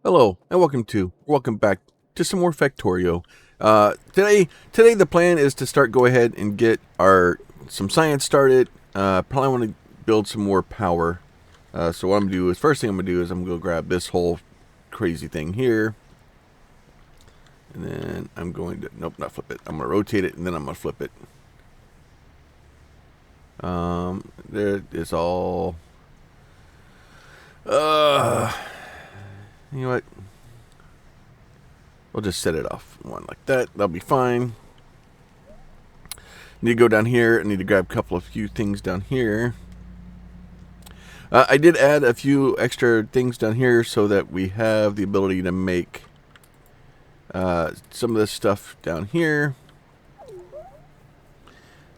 Hello and welcome back to some more Factorio. Today the plan is to go ahead and get some science started. Probably want to build some more power. So what I'm gonna do is first thing I'm gonna do is I'm gonna grab this whole crazy thing here, and then I'm going to not flip it. I'm gonna rotate it and then I'm gonna flip it. There is all. You know what? We'll just set it off one like that. That'll be fine. Need to go down here. I need to grab a few things down here. I did add a few extra things down here so that we have the ability to make some of this stuff down here.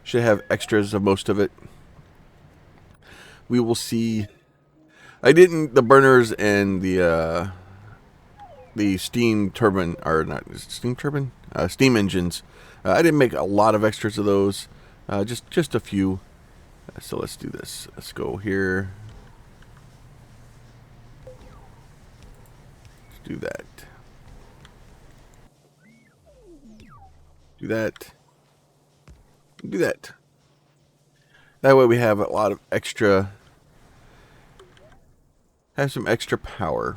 Should have extras of most of it. We will see. I didn't. The burners and the steam turbine, or not steam turbine, steam engines. I didn't make a lot of extras of those. Just a few. So let's do this. Let's go here. Let's do that. Do that. Do that. That way we have a lot of extra. Have some extra power.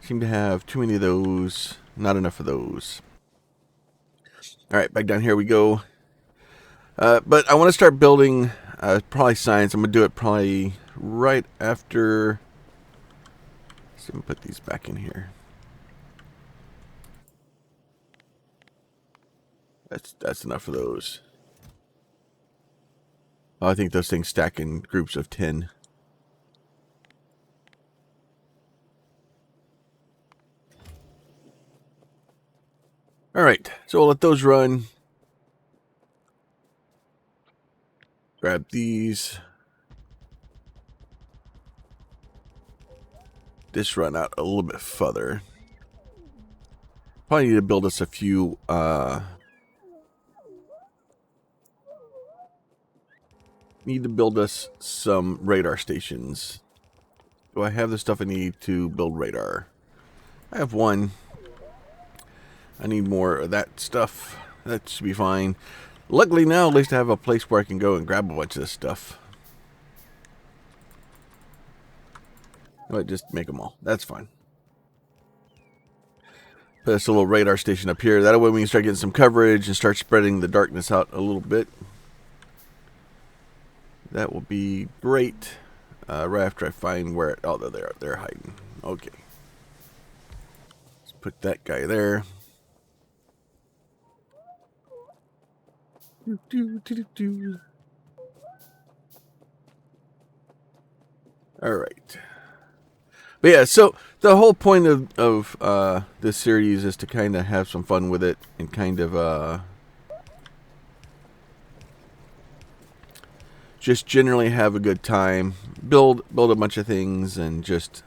Seem to have too many of those. Not enough of those. Alright, back down here we go. But I want to start building probably science. I'm going to do it probably right after. So I'm going to put these back in here. That's enough of those. Oh, I think those things stack in groups of 10. Alright, so we'll let those run. Grab these. This run out a little bit further. Probably need to build us a few need to build us some radar stations. Do I have the stuff I need to build radar? I have one. I need more of that stuff. That should be fine. Luckily now, at least I have a place where I can go and grab a bunch of this stuff. But just make them all. That's fine. Put this little radar station up here. That way we can start getting some coverage and start spreading the darkness out a little bit. That will be great. Right after I find where... Oh, there they are. They're hiding. Okay. Let's put that guy there. Alright. But yeah, so the whole point of this series is to kind of have some fun with it and kind of just generally have a good time, build a bunch of things, and just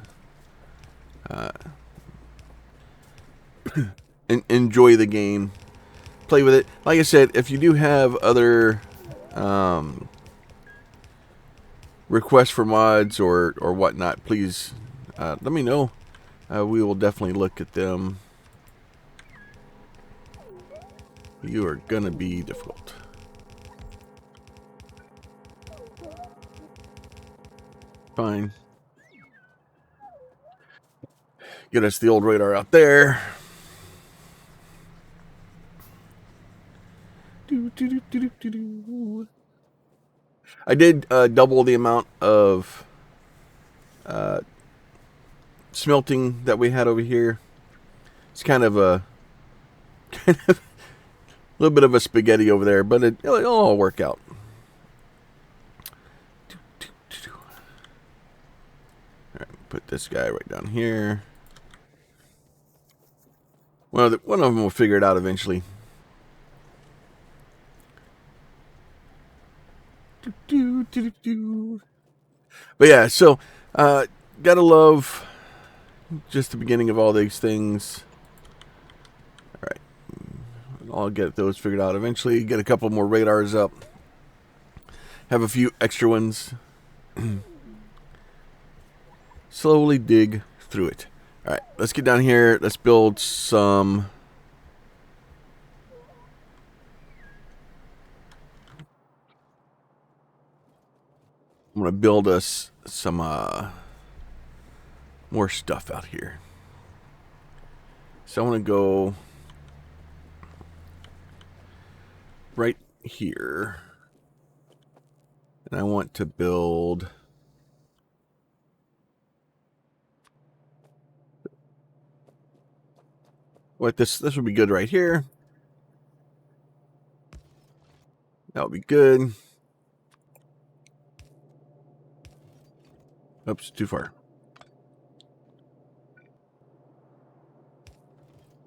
enjoy the game, play with it. Like I said, if you do have other requests for mods or whatnot, please let me know. We will definitely look at them. You are gonna be difficult. Fine. Get us the old radar out there. I did double the amount of smelting that we had over here. It's kind of a little bit of a spaghetti over there, but it'll all work out. All right, put this guy right down here. One of them will figure it out eventually. But yeah, so gotta love just the beginning of all these things. Alright. I'll get those figured out eventually. Get a couple more radars up. Have a few extra ones. Slowly dig through it. Alright, let's get down here. Let's build some... I'm going to build us some more stuff out here. So I want to go right here. And I want to build... What this would be good right here. That would be good. Oops, too far.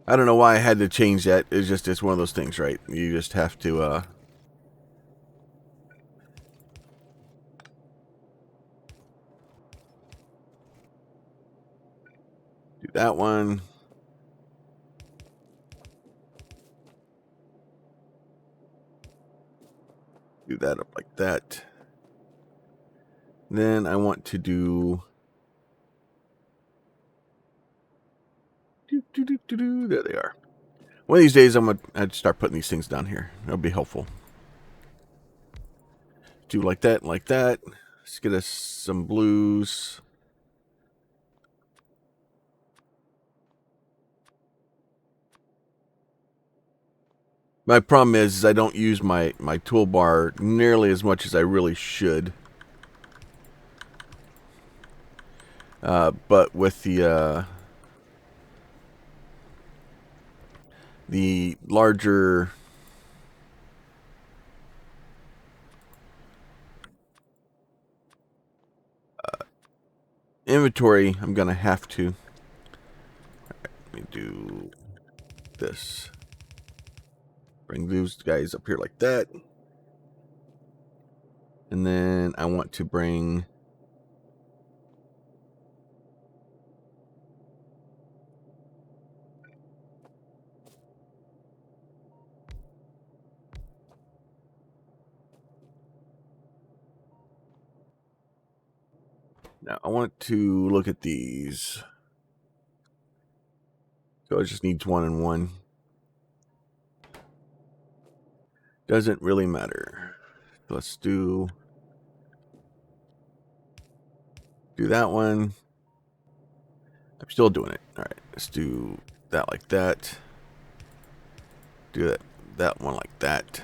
I don't know why I had to change that. It's one of those things, right? You just have to do that one. Do that up like that. Then I want to do... There they are. One of these days, I'm going to start putting these things down here. That'll be helpful. Do like that and like that. Let's get us some blues. My problem is I don't use my toolbar nearly as much as I really should. But with the larger inventory, I'm going to have to. Let me do this. Bring those guys up here like that. And then I want to bring... Now, I want to look at these. So it just needs 1 and 1. Doesn't really matter. Let's do that one. I'm still doing it. All right, let's do that like that. Do that one like that.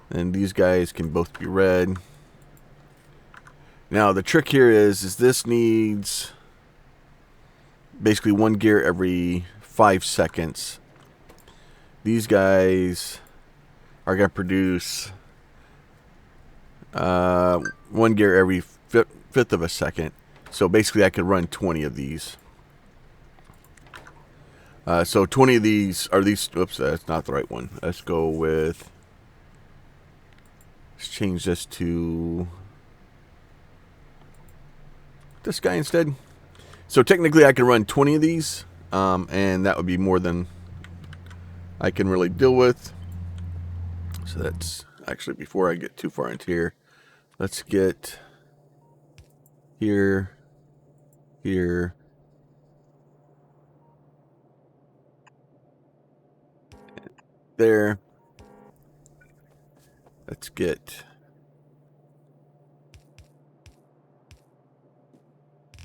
And these guys can both be red. Now the trick here is this needs basically 1 gear every 5 seconds. These guys are going to produce 1 gear every fifth of a second. So basically I could run 20 of these. So 20 of these are these. Oops, that's not the right one. Let's go with... Let's change this to this guy instead. So technically I can run 20 of these. And that would be more than I can really deal with. So that's actually, before I get too far into here, let's get here, here, there. Let's get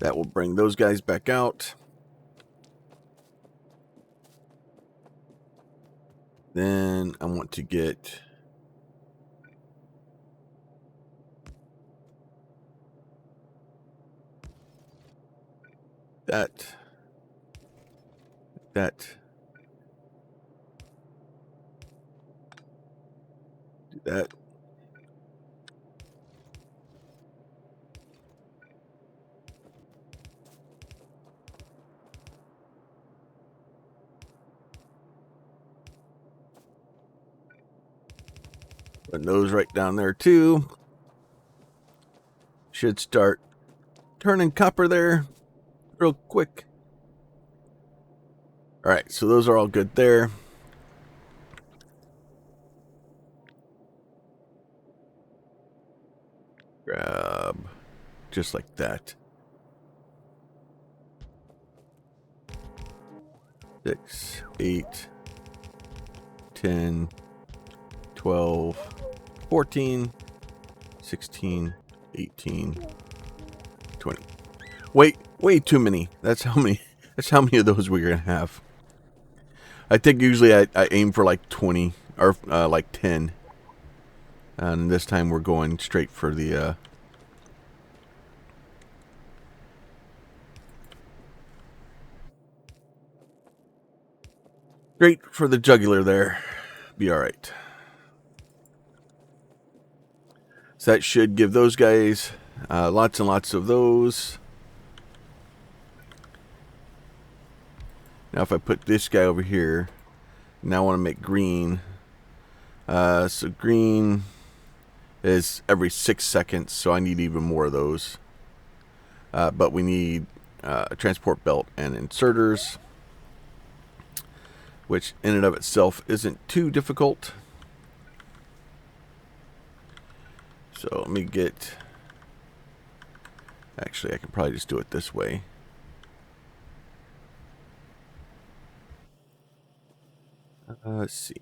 that. Will bring those guys back out. Then I want to get that, do that. Put those right down there too. Should start turning copper there real quick. All right, so those are all good there. Grab just like that. 6, 8, 10, 12, 14, 16, 18, 20. Wait, way too many. That's how many. That's how many of those we're gonna have. I think usually I aim for like 20 or like 10, and this time we're going straight for the. Straight for the jugular there. Be all right. So that should give those guys lots and lots of those. Now if I put this guy over here, now I want to make green. So green is every 6 seconds, so I need even more of those. But we need a transport belt and inserters, which in and of itself isn't too difficult. So let me get... Actually, I can probably just do it this way. Let's see.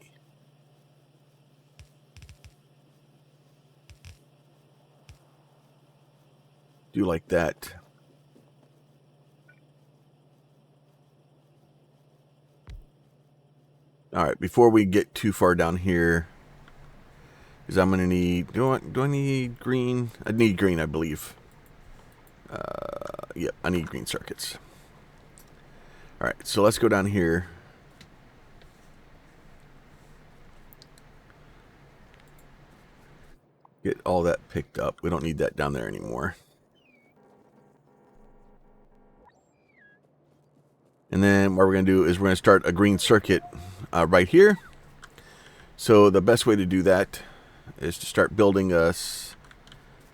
Do like that. All right, before we get too far down here, because I'm going to need... Do I need green? I need green, I believe. Yep, I need green circuits. All right, so let's go down here. Get all that picked up. We don't need that down there anymore. And then what we're going to do is we're going to start a green circuit right here. So the best way to do that is to start building us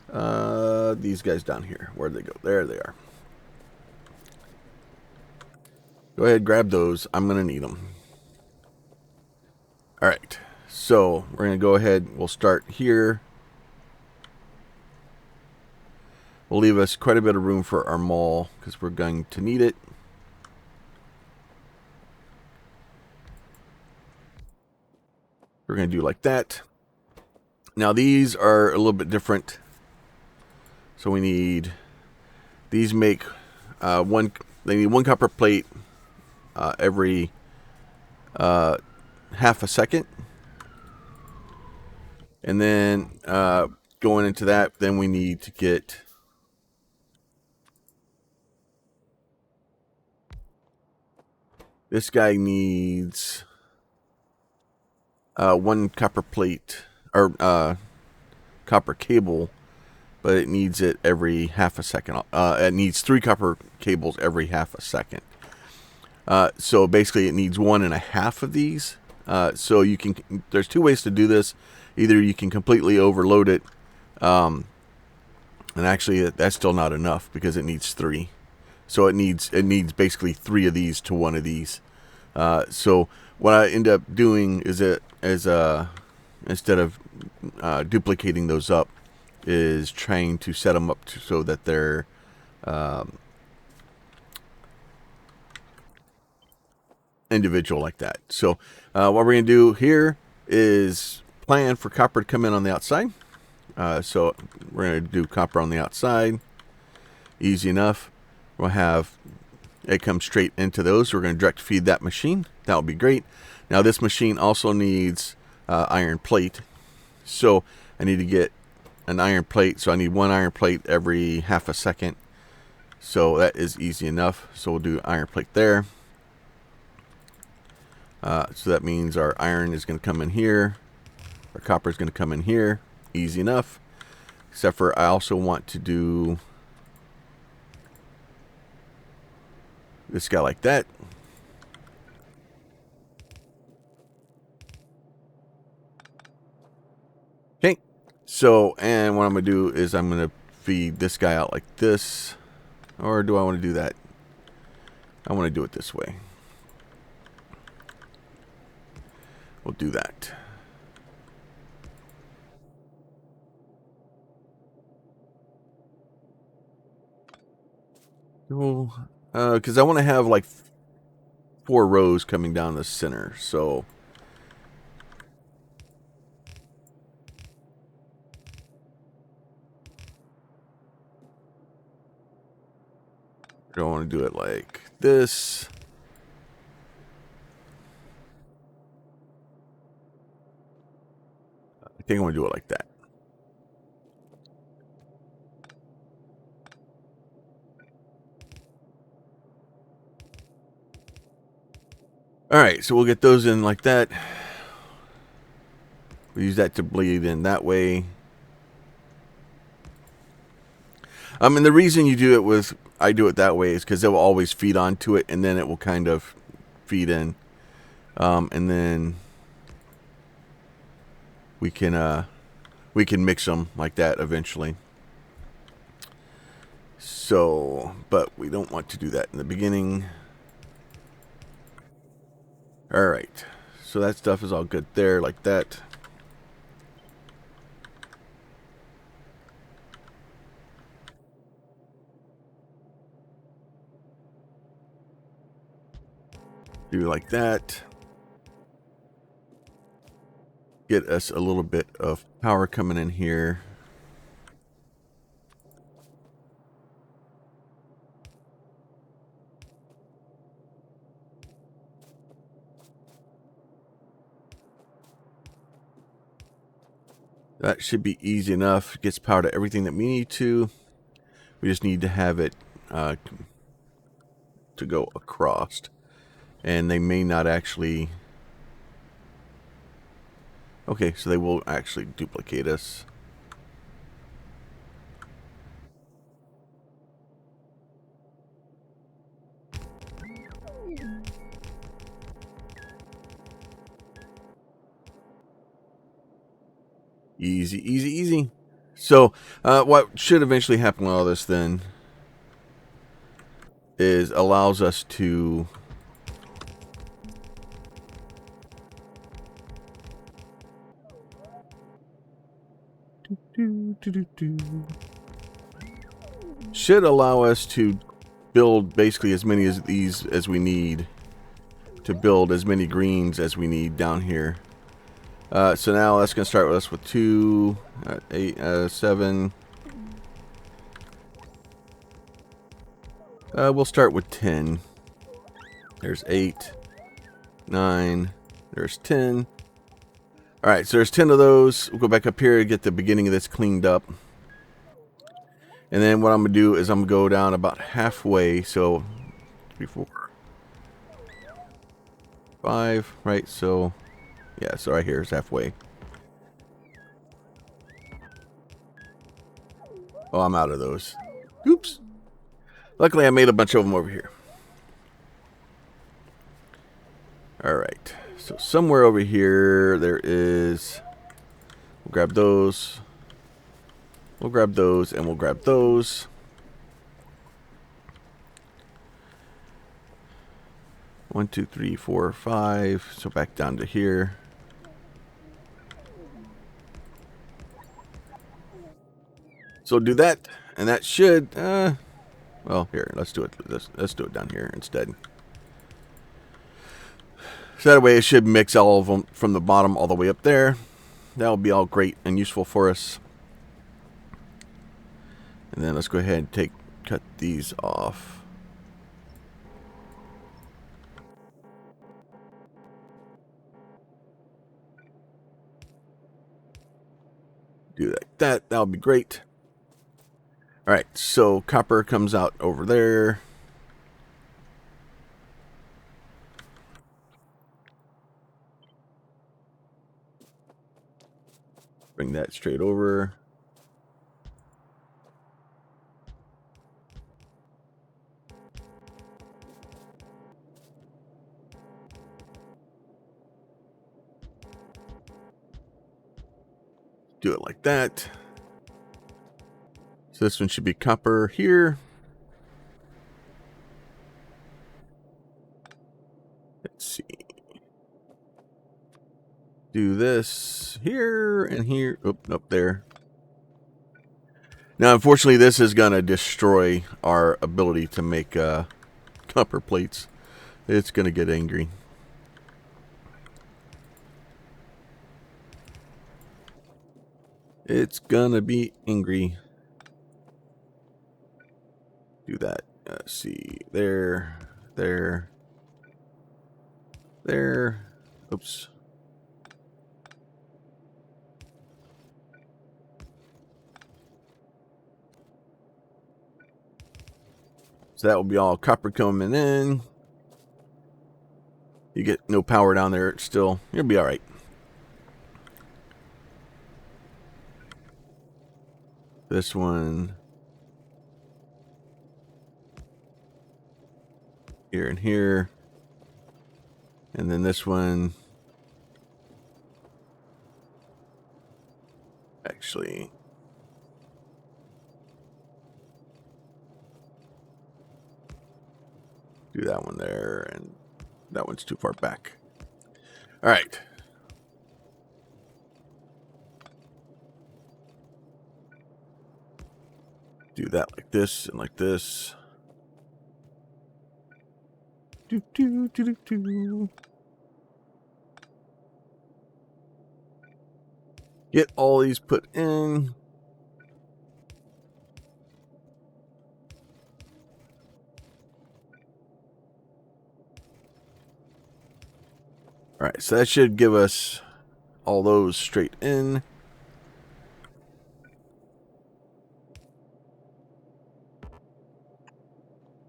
these guys down here. Where'd they go? There they are. Go ahead, grab those. I'm going to need them. All right. So we're going to go ahead. We'll start here. We'll leave us quite a bit of room for our maul because we're going to need it. We're going to do like that. Now these are a little bit different. So we need... These make one... They need one copper plate every half a second. And then going into that, then we need to get... This guy needs one copper plate, or copper cable, but it needs it every half a second. It needs 3 copper cables every half a second. So basically it needs 1.5 of these. So you can, there's 2 ways to do this. Either you can completely overload it, and actually that's still not enough because it needs 3. So it needs basically 3 of these to 1 of these. So what I end up doing is instead of duplicating those up, is trying to set them up so that they're individual like that. So what we're going to do here is plan for copper to come in on the outside. So we're going to do copper on the outside. Easy enough. We'll have it come straight into those. We're going to direct feed that machine. That would be great. Now this machine also needs iron plate. So I need to get an iron plate. So I need 1 iron plate every half a second. So that is easy enough. So we'll do iron plate there. So that means our iron is going to come in here. Our copper is going to come in here. Easy enough. Except for I also want to do this guy like that. Okay. So, and what I'm going to do is I'm going to feed this guy out like this. Or do I want to do that? I want to do it this way. We'll do that. Because I want to have like 4 rows coming down the center. So I don't want to do it like this. I think I want to do it like that. Alright, so we'll get those in like that. We'll use that to bleed in that way. And the reason you do it with, I do it that way is because it will always feed onto it, and then it will kind of feed in. And then we can mix them like that eventually. So, but we don't want to do that in the beginning. Alright, so that stuff is all good there, like that. Do like that. Get us a little bit of power coming in here. That should be easy enough. It gets power to everything that we need to. We just need to have it to go across. And they may not actually... Okay, so they will actually duplicate us. Easy, easy, easy. So, what should eventually happen with all this then is allows us to should allow us to build basically as many of these as we need to build as many greens as we need down here. So now that's going to start with us with 2, 8, 7. We'll start with 10. There's 8, 9, there's 10. Alright, so there's 10 of those. We'll go back up here and get the beginning of this cleaned up. And then what I'm going to do is I'm going to go down about halfway. So 3, 4, 5, right? So, yeah, so right here is halfway. Oh, I'm out of those. Oops. Luckily, I made a bunch of them over here. Alright, so somewhere over here there is... We'll grab those. We'll grab those, and we'll grab those. One, 2, 3, 4, 5. So back down to here. So do that, and that should... well, here, let's do it. Let's do it down here instead. So that way it should mix all of them from the bottom all the way up there. That'll be all great and useful for us. And then let's go ahead and cut these off. Do like that. That'll be great. Alright, so copper comes out over there. Bring that straight over. Do it like that. So this one should be copper here. Let's see. Do this here and here. Oh, up there. Now, unfortunately, this is going to destroy our ability to make copper plates. It's going to get angry. It's going to be angry. Do that. Let's see. There. There. There. Oops. So that will be all copper coming in. You get no power down there still. You'll be alright. This one. Here and here. And then this one. Actually. Do that one there. And that one's too far back. Alright. Do that like this and like this. Do, do, do, do, do. Get all these put in. Alright, so that should give us all those straight in.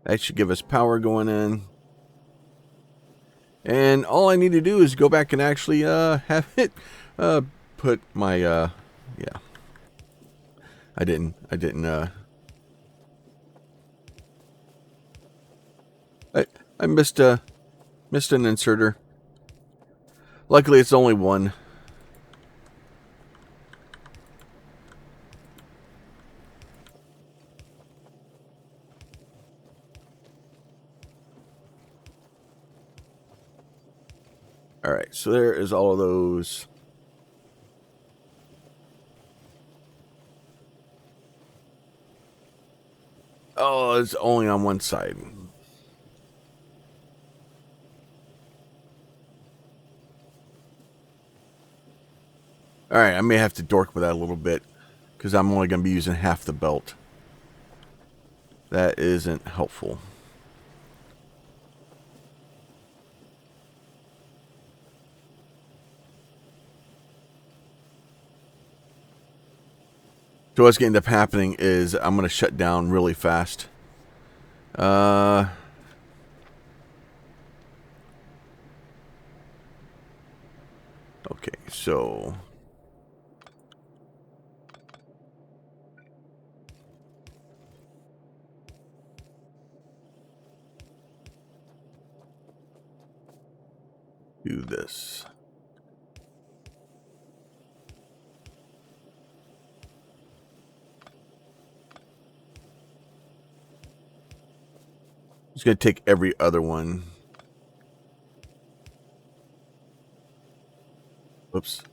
That should give us power going in. And all I need to do is go back and actually have it put my yeah. I didn't I missed an inserter. Luckily it's only one. Alright, so there is all of those. Oh, it's only on one side. Alright, I may have to dork with that a little bit, because I'm only going to be using half the belt. That isn't helpful. So what's going to end up happening is I'm going to shut down really fast. Okay, so do this. It's going to take every other one. Whoops.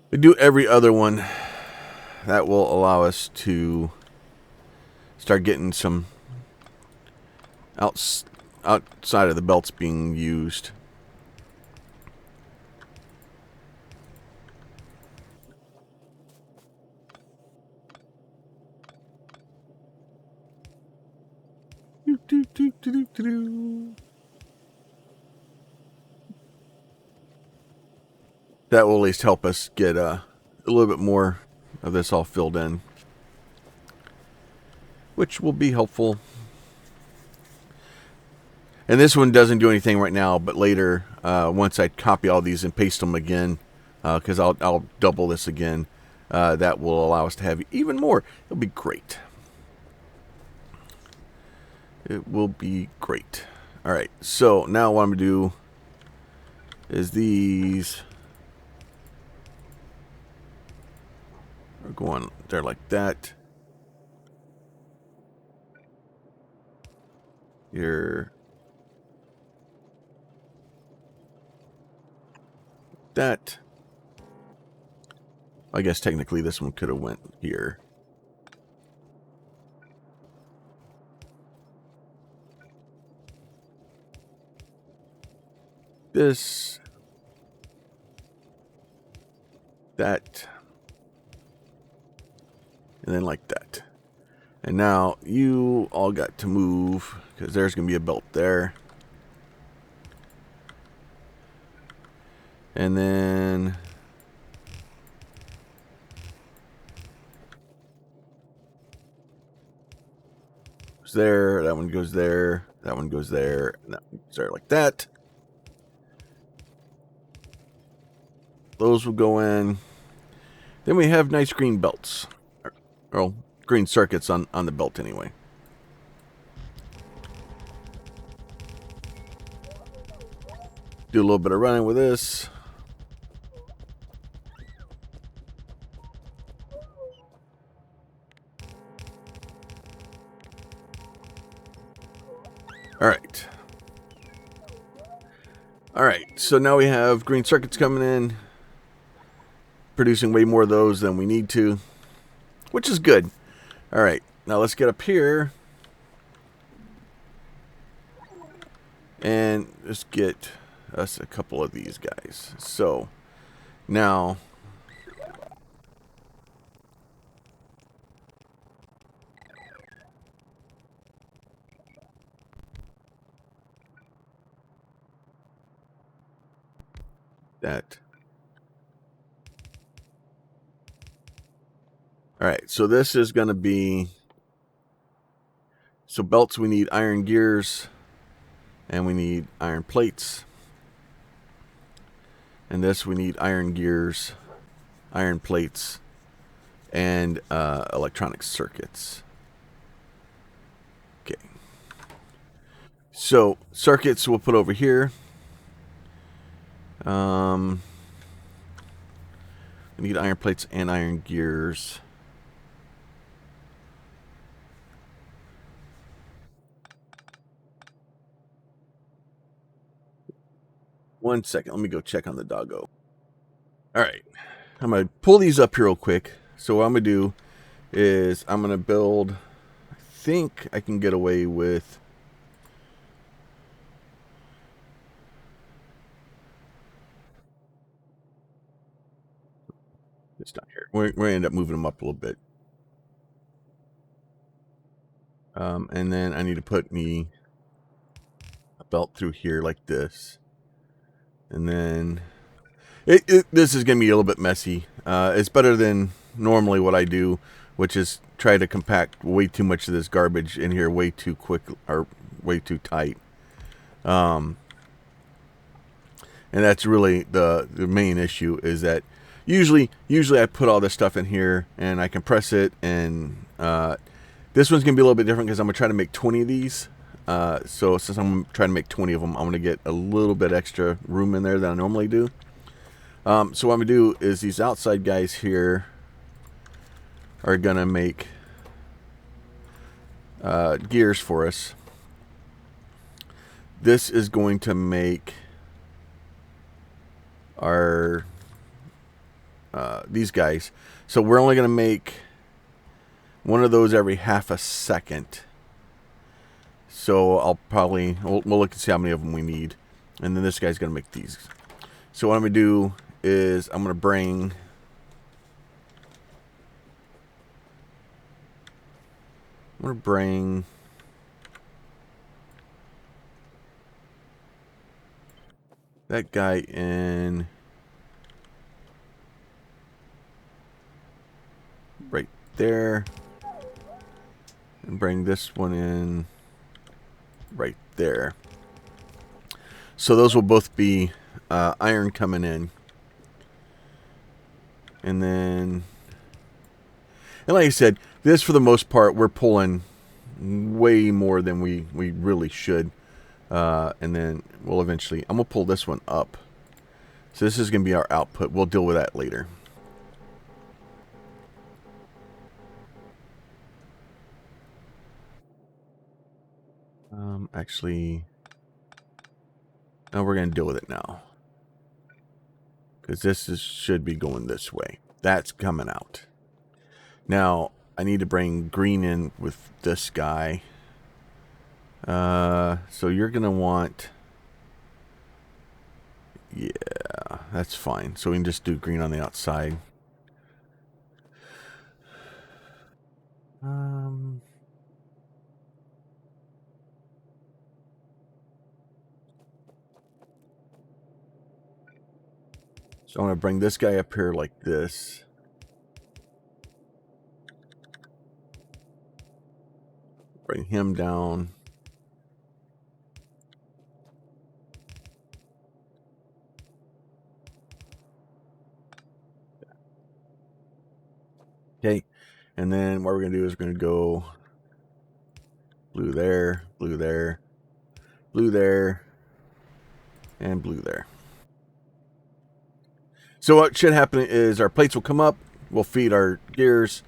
We do every other one. That will allow us to start getting some outside of the belts being used. That will at least help us get a little bit more of this all filled in, which will be helpful. And this one doesn't do anything right now, but later, once I copy all these and paste them again, because I'll double this again, that will allow us to have even more. It'll be great. It will be great. All right, so now what I'm going to do is these are going there like that. Here. That. I guess technically this one could have went here. This, that, and then like that. And now you all got to move because there's going to be a belt there. And then goes there, that one goes there, that one goes there, and that one goes there like that. Those will go in. Then we have nice green belts. Or green circuits on the belt anyway. Do a little bit of running with this. Alright. Alright, so now we have green circuits coming in. Producing way more of those than we need to. Which is good. Alright, now let's get up here. And just get us a couple of these guys. So, now... that. Alright, so this is going to be... So belts, we need iron gears. And we need iron plates. And this, we need iron gears, iron plates, and electronic circuits. Okay. So, circuits we'll put over here. We need iron plates and iron gears. One second, let me go check on the doggo. Alright, I'm going to pull these up here real quick. So what I'm going to do is I'm going to build, I think I can get away with... It's not here. We're going to end up moving them up a little bit. And then I need to put me a belt through here like this. And then this is going to be a little bit messy. It's better than normally what I do, which is try to compact way too much of this garbage in here way too quick or way too tight. And that's really the main issue, is that usually I put all this stuff in here and I compress it, and this one's going to be a little bit different because I'm going to try to make 20 of these. So since I'm trying to make 20 of them, I'm going to get a little bit extra room in there than I normally do. So what I'm going to do is these outside guys here are going to make gears for us. This is going to make our these guys. So we're only going to make one of those every half a second. So I'll probably, we'll look and see how many of them we need. And then this guy's going to make these. So what I'm going to do is I'm going to bring that guy in right there, and bring this one in right there. So those will both be iron coming in. And then, and like I said, this for the most part, we're pulling way more than we really should. And then we'll eventually, I'm going to pull this one up. So this is going to be our output. We'll deal with that later. Actually, no, we're going to deal with it now, because this should be going this way. That's coming out. Now, I need to bring green in with this guy. So you're going to want... Yeah, that's fine. So we can just do green on the outside. So I'm going to bring this guy up here like this. Bring him down. Okay. And then what we're going to do is we're going to go blue there, blue there, blue there, and blue there. So what should happen is our plates will come up. We'll feed our gears.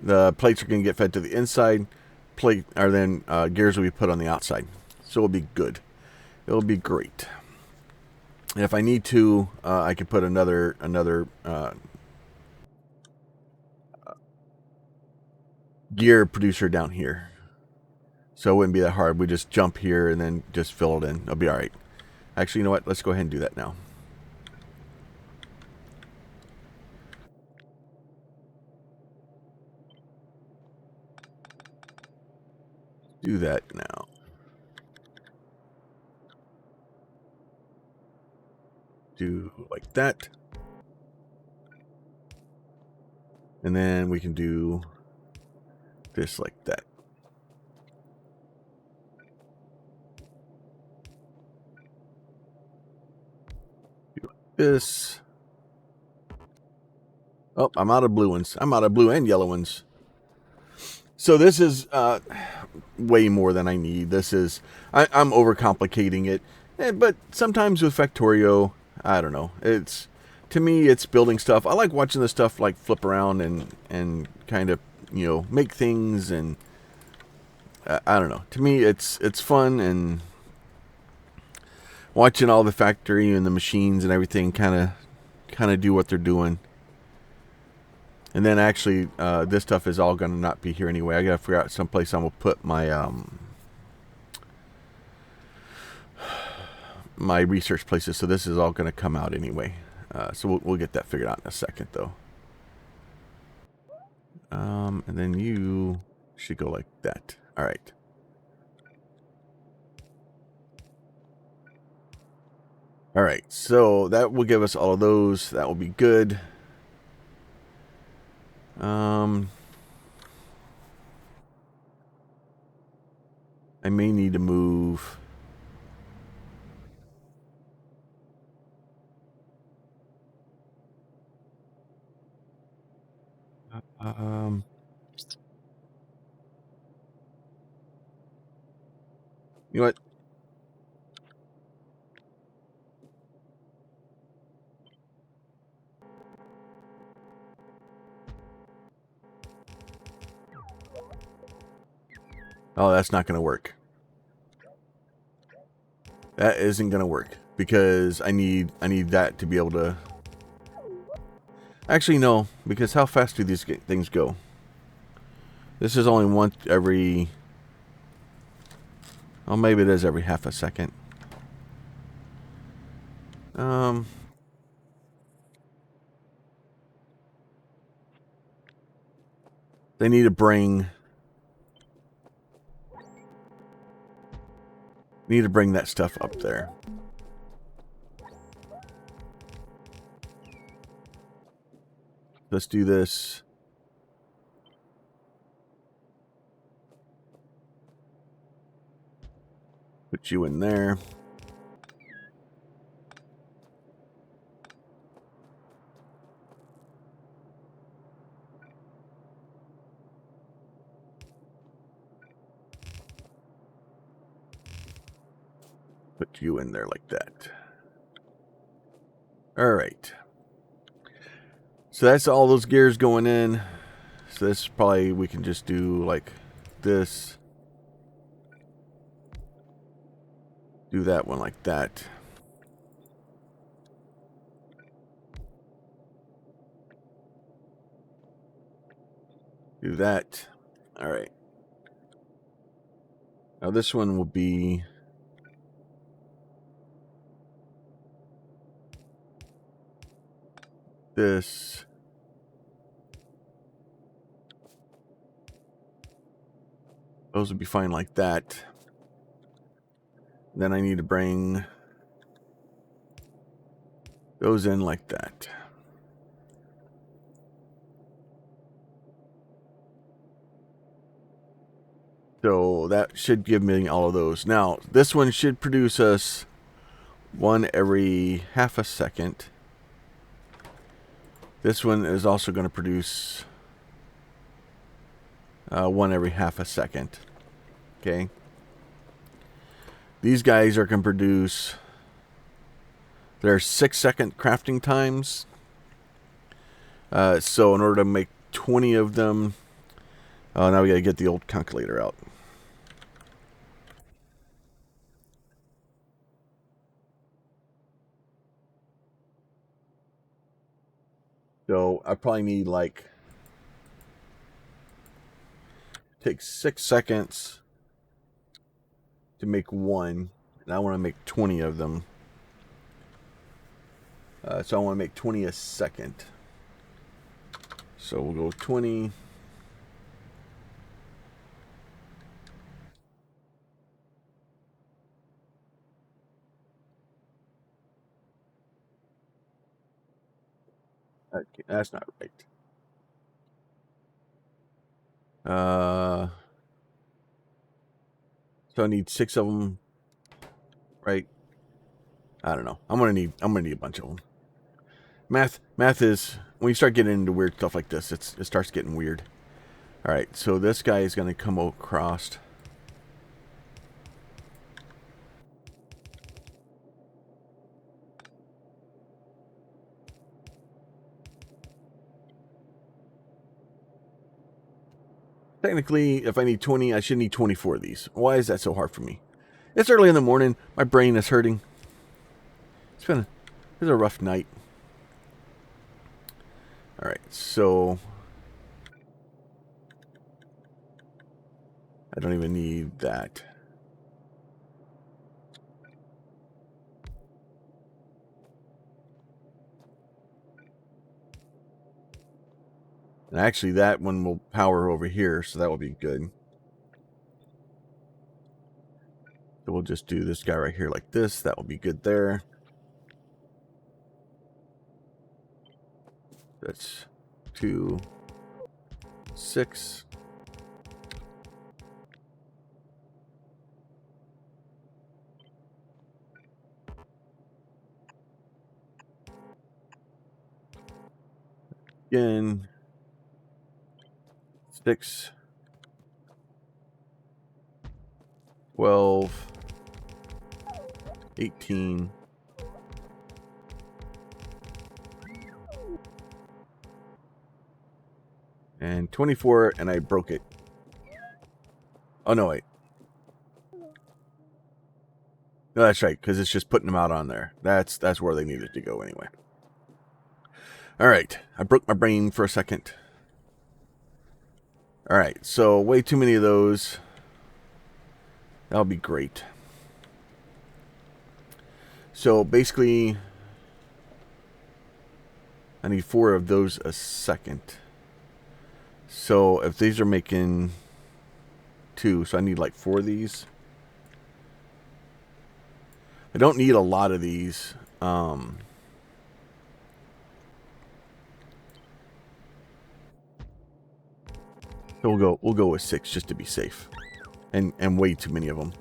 The plates are going to get fed to the inside. Gears will be put on the outside. So it'll be good. It'll be great. And if I need to, I can put another gear producer down here. So it wouldn't be that hard. We just jump here and then just fill it in. It'll be all right. Actually, you know what? Let's go ahead and do that now. Do that now. Do like that. And then we can do this like that. Do like this. Oh, I'm out of blue ones. I'm out of blue and yellow ones. So this is way more than I need. I'm overcomplicating it. But sometimes with Factorio, I don't know. To me, it's building stuff. I like watching the stuff like flip around and kind of, make things, and I don't know. To me, it's fun, and watching all the factory and the machines and everything kind of do what they're doing. And then actually, this stuff is all going to not be here anyway. I got to figure out someplace I'm going to put my my research places. So this is all going to come out anyway. So we'll get that figured out in a second, though. And then you should go like that. All right. All right. So that will give us all of those. That will be good. I may need to move. You know what? Oh, that's not going to work. That isn't going to work because I need that to be able to... Actually, no, because how fast do these things go? This is only once every... Oh, maybe it is every half a second. They need to bring... Need to bring that stuff up there. Let's do this. Put you in there. Put you in there like that. All right. So that's all those gears going in. So this probably we can just do like this. Do that one like that. Do that. All right. Now this one will be this. Those would be fine like that. Then I need to bring those in like that. So that should give me all of those. Now, this one should produce us one every half a second. This one is also going to produce one every half a second. Okay. These guys are going to produce. There's 6-second crafting times. So in order to make 20 of them, now we got to get the old calculator out. So I probably need like, take 6 seconds to make one, and I want to make 20 of them. So I want to make 20 a second. So we'll go 20. Okay, that's not right. So I need 6 of them, right? I don't know. I'm gonna need a bunch of them. Math is, when you start getting into weird stuff like this, it starts getting weird. All right, so this guy is gonna come across. Technically, if I need 20, I should need 24 of these. Why is that so hard for me? It's early in the morning. My brain is hurting. It's a rough night. All right, so I don't even need that. And actually, that one will power over here, so that will be good. So we'll just do this guy right here like this. That will be good there. That's 2, 6. Again, 6, 12, 18. And 24, and I broke it. Oh, no, wait. No, that's right, because it's just putting them out on there. That's where they needed to go anyway. All right, I broke my brain for a second. All right, so way too many of those. That'll be great. So basically, I need 4 of those a second. So if these are making 2, so I need like 4 of these. I don't need a lot of these. So we'll go with 6 just to be safe, and way too many of them.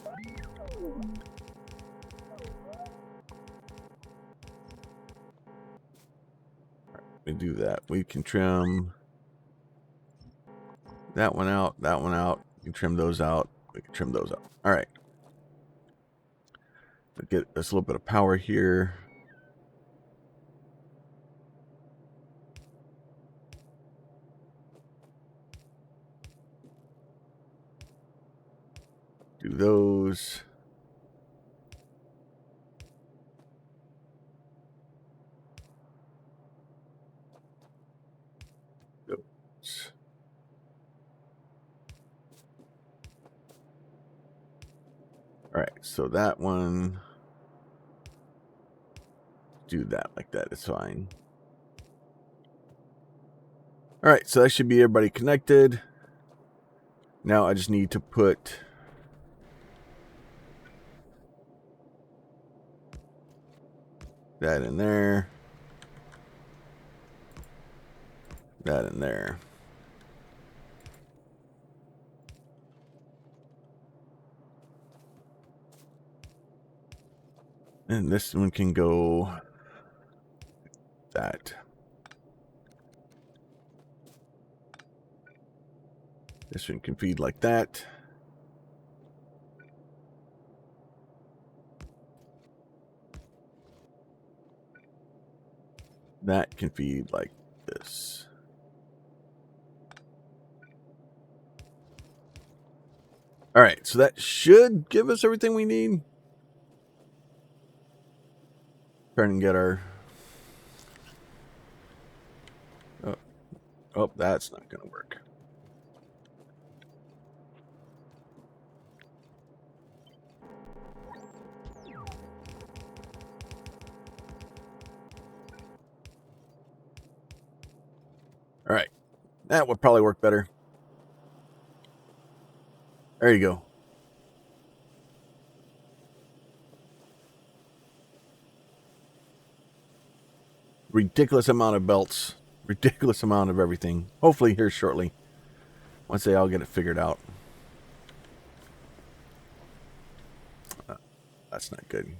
We do that. We can trim that one out. That one out. We can trim those out. We can trim those out. All right. Get us a little bit of power here. Do those. Those. All right, so that one, do that like that. It's fine. All right, so that should be everybody connected. Now I just need to put that in there. That in there. And this one can go that. This one can feed like that. That can feed like this. All right, so that should give us everything we need. Trying to get our... Oh, that's not going to work. All right, that would probably work better. There you go. Ridiculous amount of belts. Ridiculous amount of everything. Hopefully here shortly. Once they all get it figured out. That's not good.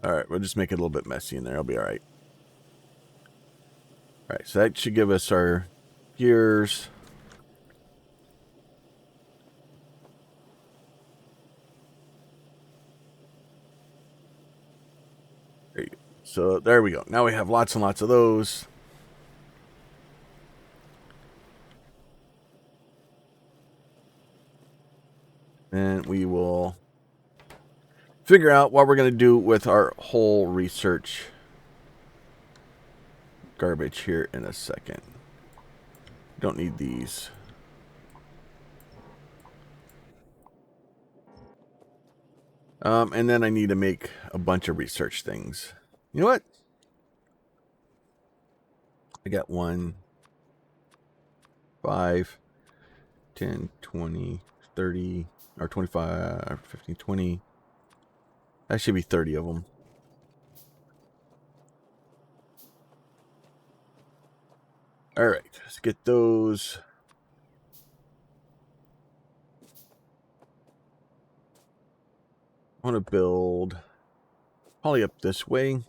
All right, we'll just make it a little bit messy in there. I'll be all right. All right, so that should give us our gears. There you go. So there we go. Now we have lots and lots of those. And we will figure out what we're going to do with our whole research garbage here in a second. Don't need these. And then I need to make a bunch of research things. You know what? I got 1, 5, 10, 20, 30, or 25, 15, 20. That should be 30 of them. All right, let's get those. I want to build probably up this way.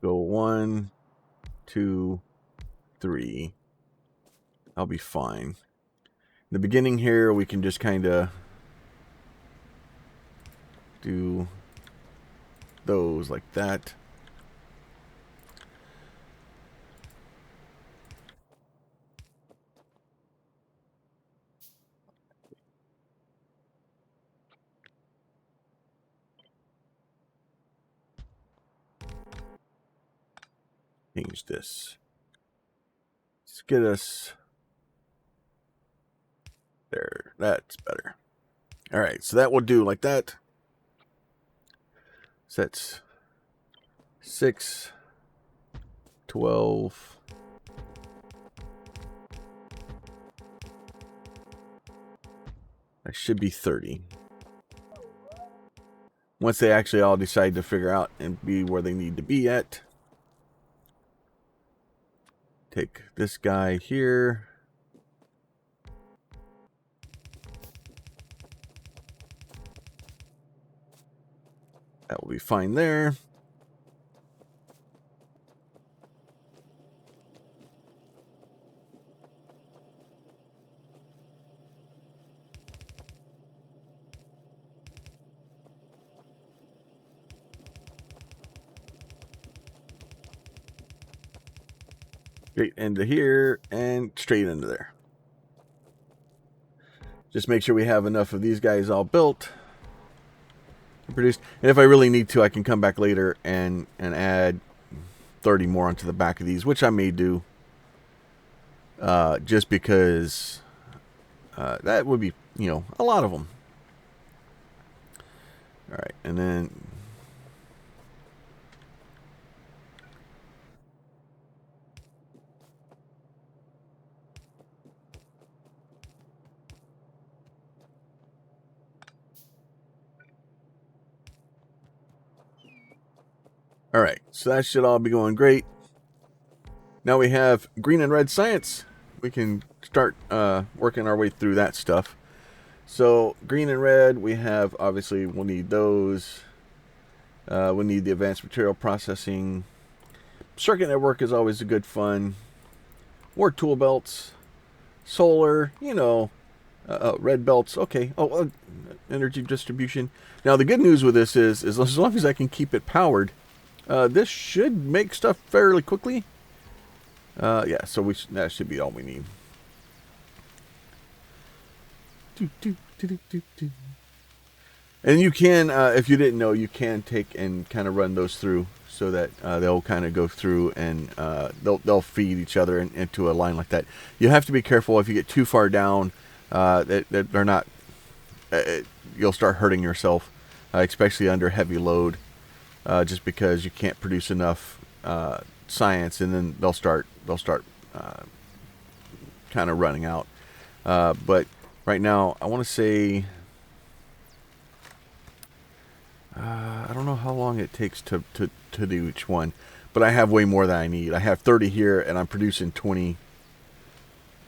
Go 1, 2, 3. I'll be fine. In the beginning here, we can just kind of do those like that. Change this. Let's get us there. That's better. All right, so that will do like that. So that's 6, 12. That should be 30. Once they actually all decide to figure out and be where they need to be at. Take this guy here. That will be fine there. Straight into here and straight into there. Just make sure we have enough of these guys all built. produced. And if I really need to, I can come back later and add 30 more onto the back of these, which I may do. Just because that would be, a lot of them. All right, and then all right, so that should all be going great. Now we have green and red science. We can start working our way through that stuff. So green and red, we have, obviously, we'll need those. We'll need the advanced material processing. Circuit network is always a good fun. More tool belts. Solar, red belts. Okay. Oh, energy distribution. Now, the good news with this is as long as I can keep it powered, this should make stuff fairly quickly. Yeah, so that should be all we need. And you can, if you didn't know, you can take and kind of run those through so that they'll kind of go through and they'll feed each other into a line like that. You have to be careful if you get too far down that they're not. You'll start hurting yourself, especially under heavy load, just because you can't produce enough science, and then they'll start kind of running out. But right now, I want to say. I don't know how long it takes to do each one, but I have way more than I need. I have 30 here, and I'm producing 20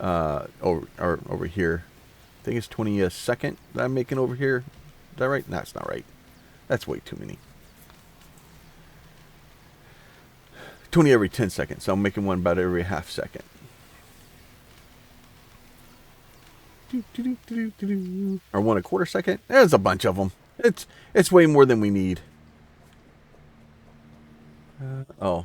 over here. I think it's 20 a second that I'm making over here. Is that right? No, that's not right. That's way too many. 20 every 10 seconds, so I'm making one about every half second. Or 1/4 second. There's a bunch of them. It's way more than we need. Okay. All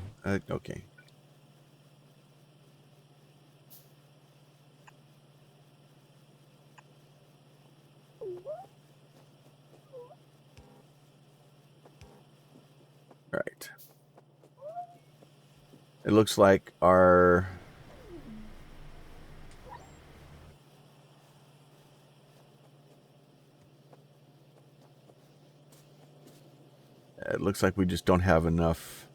right. It looks like our it looks like we just don't have enough.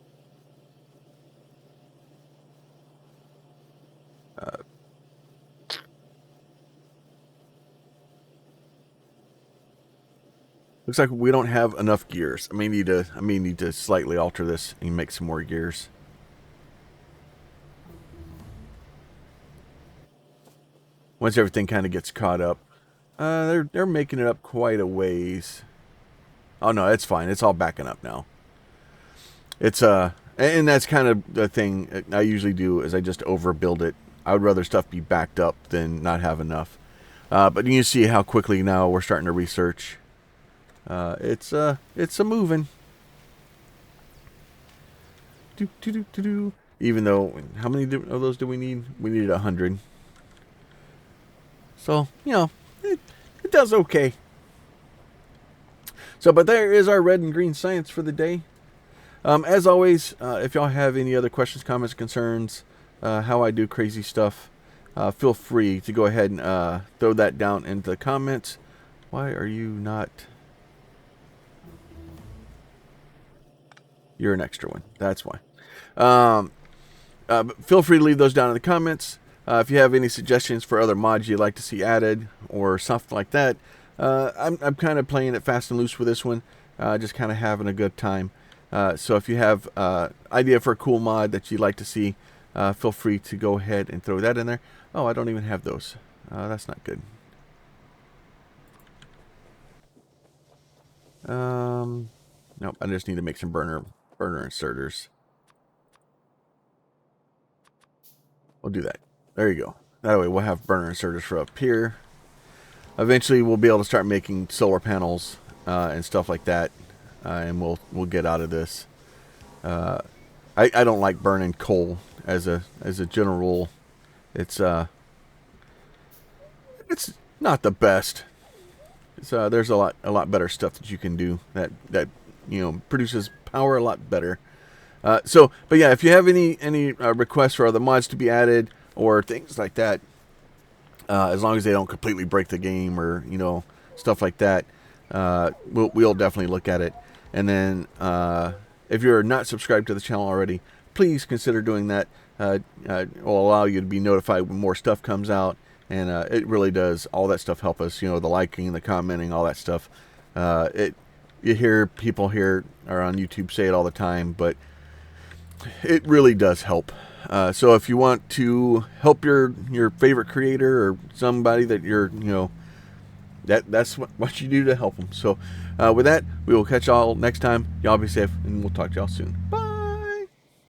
Looks like we don't have enough gears. I may need to slightly alter this and make some more gears. Once everything kind of gets caught up, they're making it up quite a ways. Oh no, it's fine. It's all backing up now. It's and that's kind of the thing I usually do is I just overbuild it. I would rather stuff be backed up than not have enough. But you see how quickly now we're starting to research. It's a moving. Even though, how many of those do we need? We needed 100. So, it does okay. So, but there is our red and green science for the day. As always, if y'all have any other questions, comments, concerns, how I do crazy stuff, feel free to go ahead and throw that down into the comments. Why are you not... You're an extra one. That's why. Feel free to leave those down in the comments. If you have any suggestions for other mods you'd like to see added or something like that, I'm kind of playing it fast and loose with this one, just kind of having a good time. So if you have idea for a cool mod that you'd like to see, feel free to go ahead and throw that in there. Oh, I don't even have those. That's not good. Nope, I just need to make some burner inserters. We'll do that. There you go. That way we'll have burner inserters for up here. Eventually we'll be able to start making solar panels and stuff like that, and we'll get out of this. I don't like burning coal as a general rule. It's not the best. There's a lot better stuff that you can do that produces power a lot better. But yeah, if you have any requests for other mods to be added or things like that, as long as they don't completely break the game or stuff like that, we'll definitely look at it. And then if you're not subscribed to the channel already, please consider doing that. It will allow you to be notified when more stuff comes out, and it really does. All that stuff help us. The liking, the commenting, all that stuff. You hear people here or on YouTube say it all the time, but it really does help. So if you want to help your favorite creator or somebody that that's what you do to help them. So with that, we will catch y'all next time. Y'all be safe, and we'll talk to y'all soon. Bye.